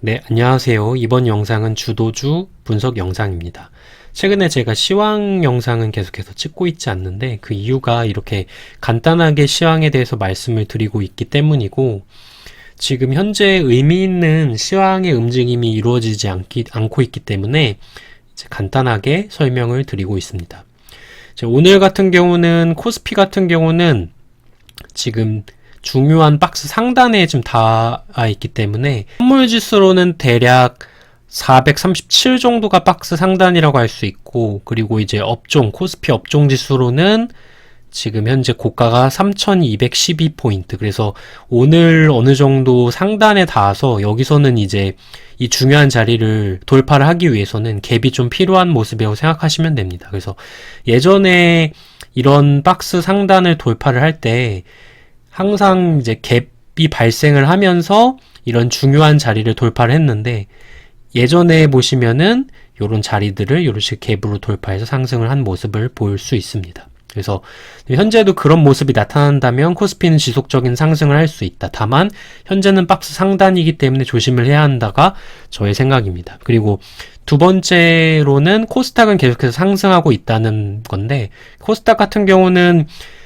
네, 안녕하세요. 이번 영상은 주도주 분석 영상입니다. 최근에 제가 시황 영상은 계속해서 찍고 있지 않는데 그 이유가 이렇게 간단하게 시황에 대해서 말씀을 드리고 있기 때문이고, 지금 현재 의미 있는 시황의 움직임이 이루어지지 않고 있기 때문에 이제 간단하게 설명을 드리고 있습니다. 오늘 같은 경우는 코스피 같은 경우는 지금 중요한 박스 상단에 좀 닿아 있기 때문에 선물 지수로는 대략 437 정도가 박스 상단이라고 할 수 있고, 그리고 이제 코스피 업종 지수로는 지금 현재 고가가 3212포인트. 그래서 오늘 어느 정도 상단에 닿아서 여기서는 이제 이 중요한 자리를 돌파를 하기 위해서는 갭이 좀 필요한 모습이라고 생각하시면 됩니다. 그래서 예전에 이런 박스 상단을 돌파를 할 때 항상 이제 갭이 발생을 하면서 이런 중요한 자리를 돌파를 했는데, 예전에 보시면은 이런 자리들을 이런 식 갭으로 돌파해서 상승을 한 모습을 볼 수 있습니다. 그래서 현재도 그런 모습이 나타난다면 코스피는 지속적인 상승을 할 수 있다. 다만 현재는 박스 상단이기 때문에 조심을 해야 한다가 저의 생각입니다. 그리고 두 번째로는 코스닥은 계속해서 상승하고 있다는 건데, 코스닥 같은 경우는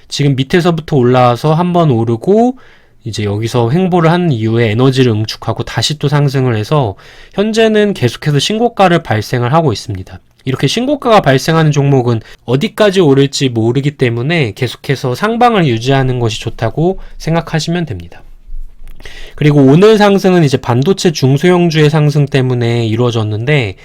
지금 밑에서부터 올라와서 한번 오르고 이제 여기서 횡보를 한 이후에 에너지를 응축하고 다시 또 상승을 해서 현재는 계속해서 신고가를 발생을 하고 있습니다. 이렇게 신고가가 발생하는 종목은 어디까지 오를지 모르기 때문에 계속해서 상방을 유지하는 것이 좋다고 생각하시면 됩니다. 그리고 오늘 상승은 이제 반도체 중소형주의 상승 때문에 이루어졌는데,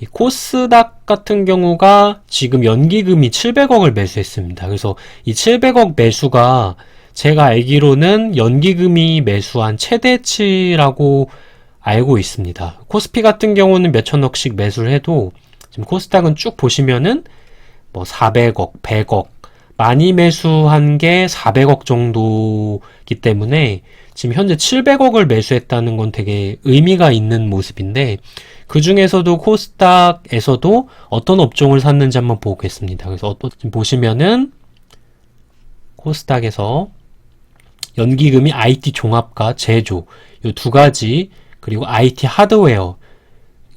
이 코스닥 같은 경우가 지금 연기금이 700억을 매수했습니다. 그래서 이 700억 매수가 제가 알기로는 연기금이 매수한 최대치라고 알고 있습니다. 코스피 같은 경우는 몇천억씩 매수를 해도 지금 코스닥은 쭉 보시면은 뭐 400억, 100억, 많이 매수한 게 400억 정도이기 때문에 지금 현재 700억을 매수했다는 건 되게 의미가 있는 모습인데, 그 중에서도 코스닥에서도 어떤 업종을 샀는지 한번 보겠습니다. 그래서 지금 보시면은 코스닥에서 연기금이 IT 종합과 제조, 이 두 가지, 그리고 IT 하드웨어,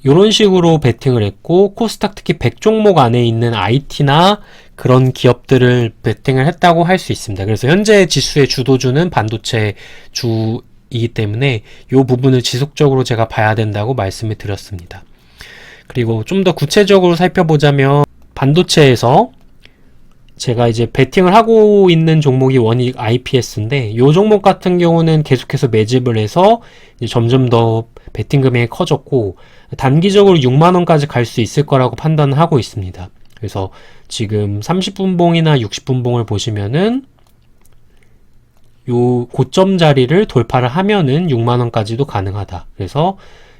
이런 식으로 베팅을 했고, 코스닥 특히 100종목 안에 있는 IT나 그런 기업들을 베팅을 했다고 할 수 있습니다. 그래서 현재 지수의 주도주는 반도체 주이기 때문에 이 부분을 지속적으로 제가 봐야 된다고 말씀을 드렸습니다. 그리고 좀 더 구체적으로 살펴보자면, 반도체에서 제가 이제 베팅을 하고 있는 종목이 원익 IPS인데, 이 종목 같은 경우는 계속해서 매집을 해서 이제 점점 더 베팅 금액이 커졌고, 단기적으로 6만원까지 갈 수 있을 거라고 판단을 하고 있습니다. 그래서 지금 30분봉이나 60분봉을 보시면은 요 고점 자리를 돌파를 하면은 6만원까지도 가능하다. 그래서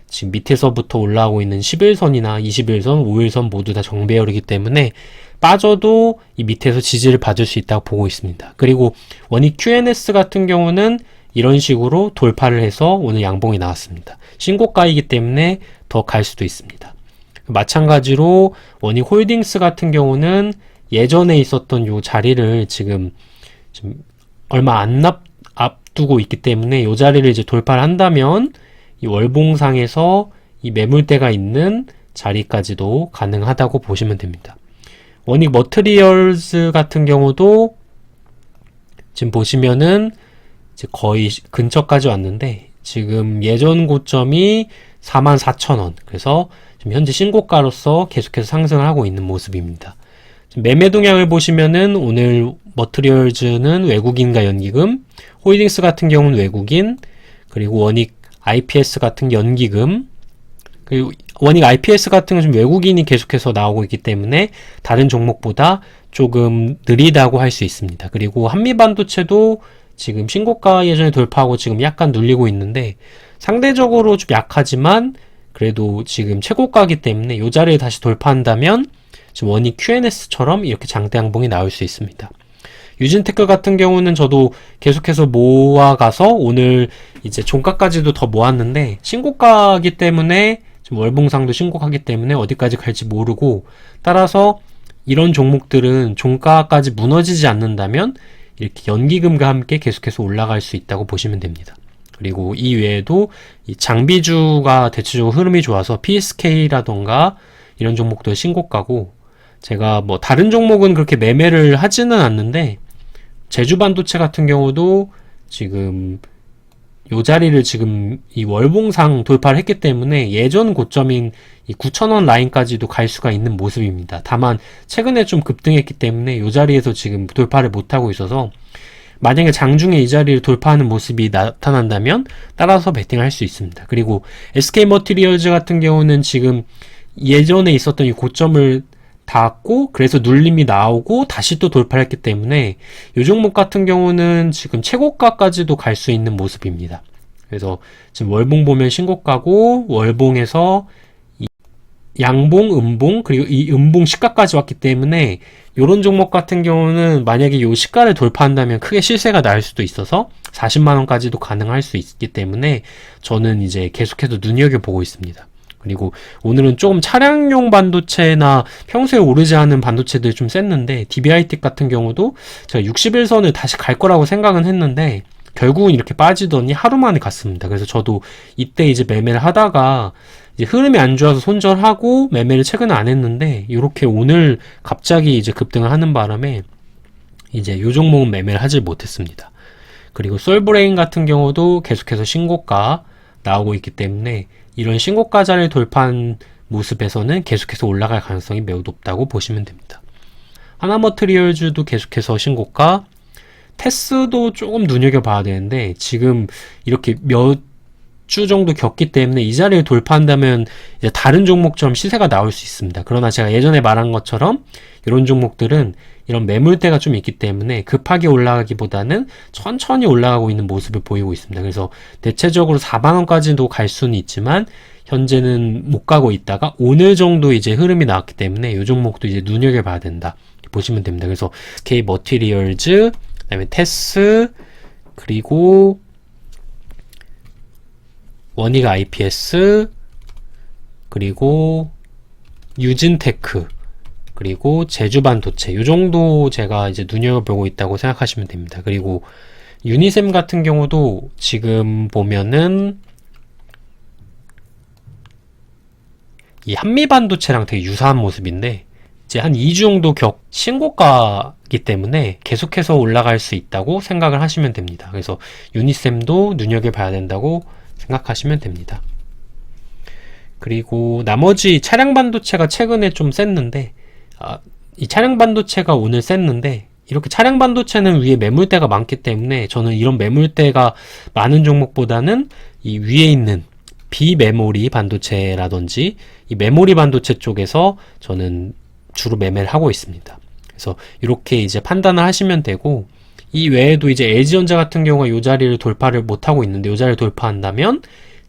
지금 밑에서부터 올라오고 있는 11선이나 21선, 5일선 모두 다 정배열이기 때문에 빠져도 이 밑에서 지지를 받을 수 있다고 보고 있습니다. 그리고 원익 QNS 같은 경우는 이런 식으로 돌파를 해서 오늘 양봉이 나왔습니다. 신고가이기 때문에 더 갈 수도 있습니다. 마찬가지로 원익 홀딩스 같은 경우는 예전에 있었던 요 자리를 지금 얼마 안 앞두고 있기 때문에 이 자리를 이제 돌파를 한다면 이 월봉상에서 이 매물대가 있는 자리까지도 가능하다고 보시면 됩니다. 원익 머트리얼즈 같은 경우도 지금 보시면은 이제 거의 근처까지 왔는데, 지금 예전 고점이 44,000원. 그래서 지금 현재 신고가로서 계속해서 상승을 하고 있는 모습입니다. 매매 동향을 보시면은 오늘 머트리얼즈는 외국인과 연기금, 홀딩스 같은 경우는 외국인, 그리고 원익 IPS 같은 연기금, 그리고 원익 IPS 같은 건 좀 외국인이 계속해서 나오고 있기 때문에 다른 종목보다 조금 느리다고 할 수 있습니다. 그리고 한미반도체도 지금 신고가 예전에 돌파하고 지금 약간 눌리고 있는데, 상대적으로 좀 약하지만 그래도 지금 최고가이기 때문에 이 자리를 다시 돌파한다면 지금 원익 QNS처럼 이렇게 장대 양봉이 나올 수 있습니다. 유진테크 같은 경우는 저도 계속해서 모아가서 오늘 이제 종가까지도 더 모았는데, 신고가이기 때문에 지금 월봉상도 신고하기 때문에 어디까지 갈지 모르고, 따라서 이런 종목들은 종가까지 무너지지 않는다면 이렇게 연기금과 함께 계속해서 올라갈 수 있다고 보시면 됩니다. 그리고 이 외에도 이 장비주가 대체적으로 흐름이 좋아서 PSK라던가 이런 종목도 신고가고, 제가 뭐 다른 종목은 그렇게 매매를 하지는 않는데 제주반도체 같은 경우도 지금 요 자리를 지금 이 월봉상 돌파를 했기 때문에 예전 고점인 이 9,000원 라인까지도 갈 수가 있는 모습입니다. 다만 최근에 좀 급등했기 때문에 요 자리에서 지금 돌파를 못하고 있어서, 만약에 장중에 이 자리를 돌파하는 모습이 나타난다면 따라서 베팅을 할 수 있습니다. 그리고 SK머티리얼즈 같은 경우는 지금 예전에 있었던 이 고점을 닿았고, 그래서 눌림이 나오고 다시 또 돌파를 했기 때문에 이 종목 같은 경우는 지금 최고가까지도 갈 수 있는 모습입니다. 그래서 지금 월봉 보면 신고가고, 월봉에서 양봉, 음봉, 그리고 이 음봉 시가까지 왔기 때문에 이런 종목 같은 경우는 만약에 이 시가를 돌파한다면 크게 실세가 날 수도 있어서 40만원까지도 가능할 수 있기 때문에 저는 이제 계속해서 눈여겨보고 있습니다. 그리고 오늘은 조금 차량용 반도체나 평소에 오르지 않은 반도체들 좀 셌는데, DBIT 같은 경우도 제가 60일선을 다시 갈 거라고 생각은 했는데 결국은 이렇게 빠지더니 하루 만에 갔습니다. 그래서 저도 이때 이제 매매를 하다가 이제 흐름이 안 좋아서 손절하고 매매를 최근에 안 했는데, 이렇게 오늘 갑자기 이제 급등을 하는 바람에 이제 요 종목은 매매를 하지 못했습니다. 그리고 솔브레인 같은 경우도 계속해서 신고가 나오고 있기 때문에 이런 신고가 자리를 돌파한 모습에서는 계속해서 올라갈 가능성이 매우 높다고 보시면 됩니다. 하나머트리얼즈도 계속해서 신고가, 테스도 조금 눈여겨봐야 되는데 지금 이렇게 몇 주 정도 겪기 때문에 이 자리를 돌파한다면 이제 다른 종목처럼 시세가 나올 수 있습니다. 그러나 제가 예전에 말한 것처럼 이런 종목들은 이런 매물대가 좀 있기 때문에 급하게 올라가기보다는 천천히 올라가고 있는 모습을 보이고 있습니다. 그래서 대체적으로 4만원까지도 갈 수는 있지만 현재는 못 가고 있다가 오늘 정도 이제 흐름이 나왔기 때문에 이 종목도 이제 눈여겨봐야 된다 보시면 됩니다. 그래서 K머티리얼즈, 그다음에 테스, 그리고 원익 IPS, 그리고 유진테크, 그리고 제주반도체, 요 정도 제가 이제 눈여겨보고 있다고 생각하시면 됩니다. 그리고 유니셈 같은 경우도 지금 보면은 이 한미반도체랑 되게 유사한 모습인데 이제 한 2주 정도 신고가이기 때문에 계속해서 올라갈 수 있다고 생각을 하시면 됩니다. 그래서 유니셈도 눈여겨봐야 된다고 생각하시면 됩니다. 그리고 나머지 차량 반도체가 최근에 좀 셌는데, 이 차량 반도체가 오늘 셌는데, 이렇게 차량 반도체는 위에 매물대가 많기 때문에 저는 이런 매물대가 많은 종목보다는 이 위에 있는 비메모리 반도체라든지 이 메모리 반도체 쪽에서 저는 주로 매매를 하고 있습니다. 그래서 이렇게 이제 판단을 하시면 되고, 이 외에도 이제 LG전자 같은 경우가 이 자리를 돌파를 못하고 있는데, 이 자리를 돌파한다면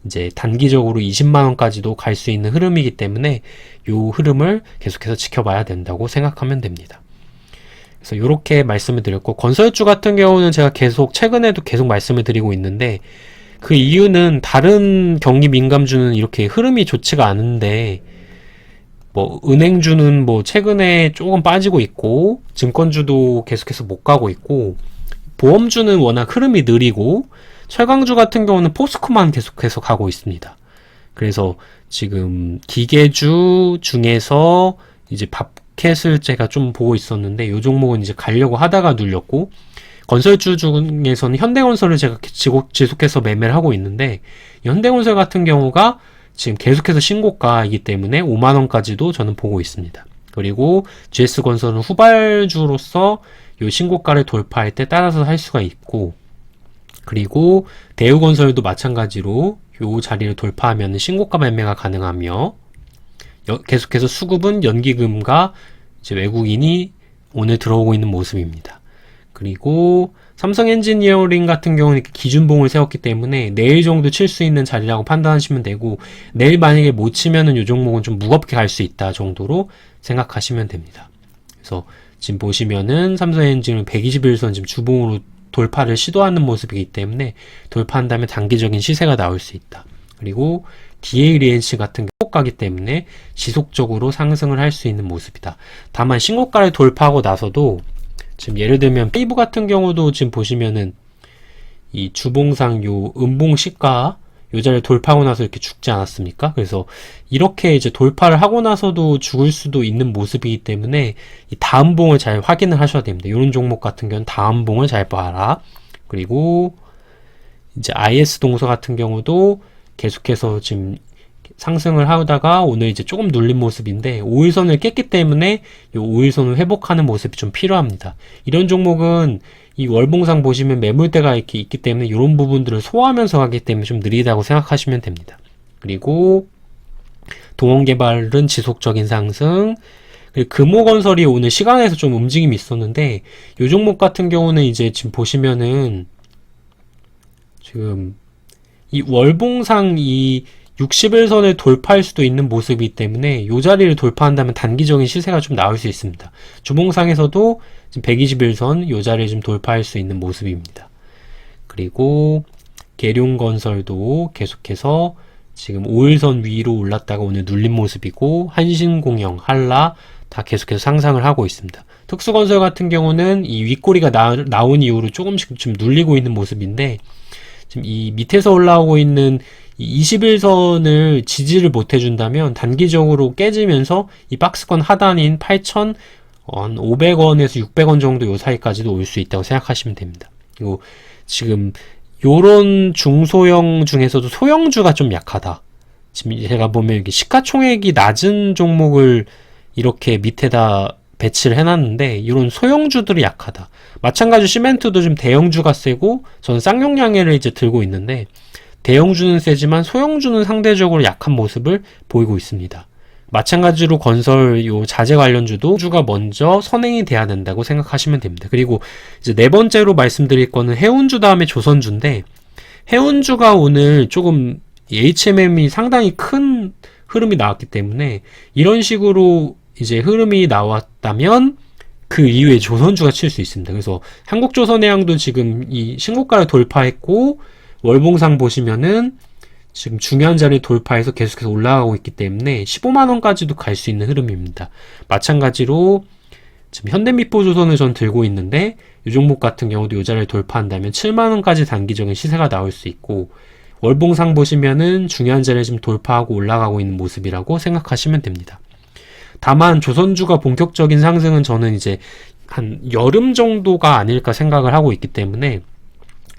이제 단기적으로 20만원까지도 갈 수 있는 흐름이기 때문에 이 흐름을 계속해서 지켜봐야 된다고 생각하면 됩니다. 그래서 이렇게 말씀을 드렸고, 건설주 같은 경우는 제가 최근에도 계속 말씀을 드리고 있는데, 그 이유는 다른 경기 민감주는 이렇게 흐름이 좋지가 않은데, 뭐 은행주는 뭐 최근에 조금 빠지고 있고, 증권주도 계속해서 못 가고 있고, 보험주는 워낙 흐름이 느리고, 철강주 같은 경우는 포스코만 계속해서 가고 있습니다. 그래서 지금 기계주 중에서 이제 밥캣을 제가 좀 보고 있었는데, 이 종목은 이제 가려고 하다가 눌렸고, 건설주 중에서는 현대건설을 제가 지속해서 매매를 하고 있는데, 이 현대건설 같은 경우가 지금 계속해서 신고가이기 때문에 5만원까지도 저는 보고 있습니다. 그리고 GS건설은 후발주로서 이 신고가를 돌파할 때 따라서 할 수가 있고, 그리고 대우건설도 마찬가지로 이 자리를 돌파하면 신고가 매매가 가능하며, 계속해서 수급은 연기금과 이제 외국인이 오늘 들어오고 있는 모습입니다. 그리고 삼성 엔지니어링 같은 경우는 기준봉을 세웠기 때문에 내일 정도 칠 수 있는 자리라고 판단하시면 되고, 내일 만약에 못 치면은 이 종목은 좀 무겁게 갈 수 있다 정도로 생각하시면 됩니다. 그래서 지금 보시면은 삼성 엔지니어링 121선 지금 주봉으로 돌파를 시도하는 모습이기 때문에 돌파한다면 단기적인 시세가 나올 수 있다. 그리고 DA리엔시 같은 신고가기 때문에 지속적으로 상승을 할 수 있는 모습이다. 다만 신고가를 돌파하고 나서도 지금 예를 들면 페이브 같은 경우도 지금 보시면은 이 주봉상 요 음봉 시가 요 자리를 돌파하고 나서 이렇게 죽지 않았습니까? 그래서 이렇게 이제 돌파를 하고 나서도 죽을 수도 있는 모습이기 때문에 이 다음 봉을 잘 확인을 하셔야 됩니다. 이런 종목 같은 경우는 다음 봉을 잘 봐라. 그리고 이제 IS 동서 같은 경우도 계속해서 지금 상승을 하다가 오늘 이제 조금 눌린 모습인데 5일선을 깼기 때문에 이 5일선을 회복하는 모습이 좀 필요합니다. 이런 종목은 이 월봉상 보시면 매물대가 이렇게 있기 때문에 이런 부분들을 소화하면서 가기 때문에 좀 느리다고 생각하시면 됩니다. 그리고 동원개발은 지속적인 상승, 그리고 금호건설이 오늘 시간에서 좀 움직임이 있었는데 이 종목 같은 경우는 이제 지금 보시면은 지금 이 월봉상 이 60일선을 돌파할 수도 있는 모습이기 때문에 이 자리를 돌파한다면 단기적인 시세가 좀 나올 수 있습니다. 주봉상에서도 지금 121선 이 자리를 좀 돌파할 수 있는 모습입니다. 그리고 계룡건설도 계속해서 지금 5일선 위로 올랐다가 오늘 눌린 모습이고 한신공영, 한라 다 계속해서 상상을 하고 있습니다. 특수건설 같은 경우는 이 윗꼬리가 나온 이후로 조금씩 좀 눌리고 있는 모습인데 지금 이 밑에서 올라오고 있는 이 21선을 지지를 못 해준다면 단기적으로 깨지면서 이 박스권 하단인 8,500원에서 600원 정도 요 사이까지도 올 수 있다고 생각하시면 됩니다. 그리고 지금 요런 중소형 중에서도 소형주가 좀 약하다. 지금 제가 보면 이렇게 시가총액이 낮은 종목을 이렇게 밑에다 배치를 해놨는데 이런 소형주들이 약하다. 마찬가지로 시멘트도 좀 대형주가 세고 저는 쌍용양해를 이제 들고 있는데 대형주는 세지만 소형주는 상대적으로 약한 모습을 보이고 있습니다. 마찬가지로 건설 요 자재 관련주도 주가 먼저 선행이 돼야 된다고 생각하시면 됩니다. 그리고 이제 네 번째로 말씀드릴 거는 해운주 다음에 조선주인데 해운주가 오늘 조금 HMM이 상당히 큰 흐름이 나왔기 때문에 이런 식으로 이제 흐름이 나왔다면 그 이후에 조선주가 칠 수 있습니다. 그래서 한국조선해양도 지금 이 신고가를 돌파했고 월봉상 보시면은 지금 중요한 자리를 돌파해서 계속해서 올라가고 있기 때문에 15만원까지도 갈 수 있는 흐름입니다. 마찬가지로 지금 현대미포조선을 전 들고 있는데 이 종목 같은 경우도 이 자리를 돌파한다면 7만원까지 단기적인 시세가 나올 수 있고 월봉상 보시면은 중요한 자리를 지금 돌파하고 올라가고 있는 모습이라고 생각하시면 됩니다. 다만 조선주가 본격적인 상승은 저는 이제 한 여름 정도가 아닐까 생각을 하고 있기 때문에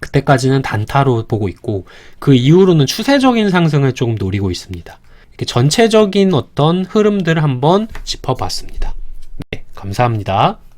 그때까지는 단타로 보고 있고 그 이후로는 추세적인 상승을 조금 노리고 있습니다. 이렇게 전체적인 어떤 흐름들을 한번 짚어봤습니다. 네, 감사합니다.